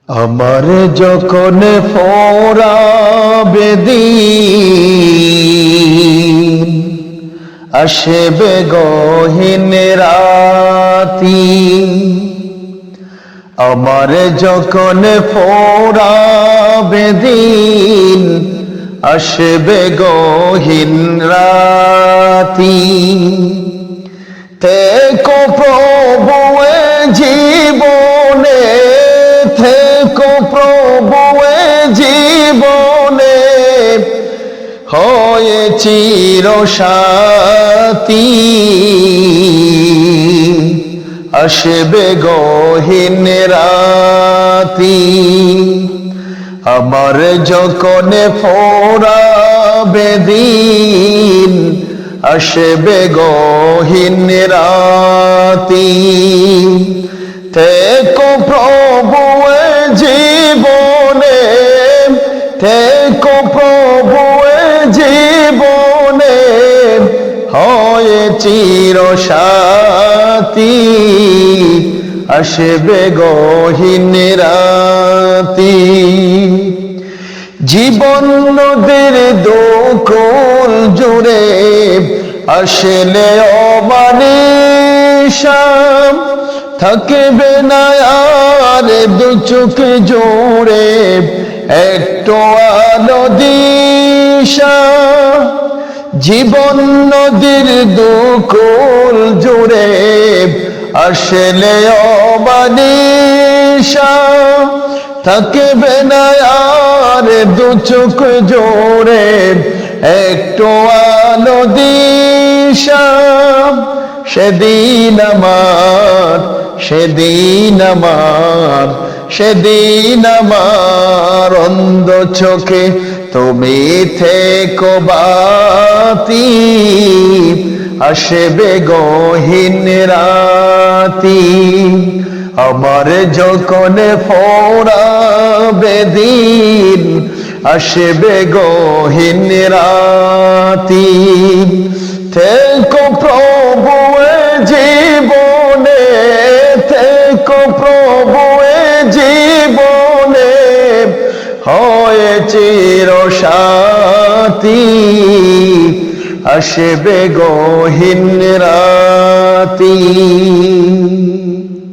আমার যখন ফোরাবে দিন, আসবে গহীন রাতি। আমার যখন ফোরাবে দিন, আসবে গহীন রাতি। থেকো প্রভু এ জীবনে, থেকো প্রভু এ জীবনে, হয়ে চিরসাথী। আসবে গহীন রাতি। আমার যখন ফোরাবে দিন, আসবে গহীন রাতি। থেকো প্রভু এ জীবনে, থেকো প্রভু এ জীবনে, হয়ে চিরসাথী। আসবে গহীন রাতি। জীবন নদীর দুকুল জুড়ে, আসলে অমানিশা। থাকবে না আর দু চোখ জুড়ে, একটু আলো দিশা। জীবন নদীর দুকুল জুড়ে, আসলে অমানিশা। থাকবে না আর দু চোখ জোড়ে, একটু আলো দিশা। সেদিন আমার, সেদিন আমার, সেদিন আমার অন্ধ চোখে তুমি থেকো বাতি। আসবে গহীন রাতি। আমার যখন ফোরাবে দিন, আসবে গহীন রাতি। থেকো প্রভু এ জীবনে, থেকো প্রভু এ জীবনে, হয়ে চিরসাথী। আসবে গহীন রাতি।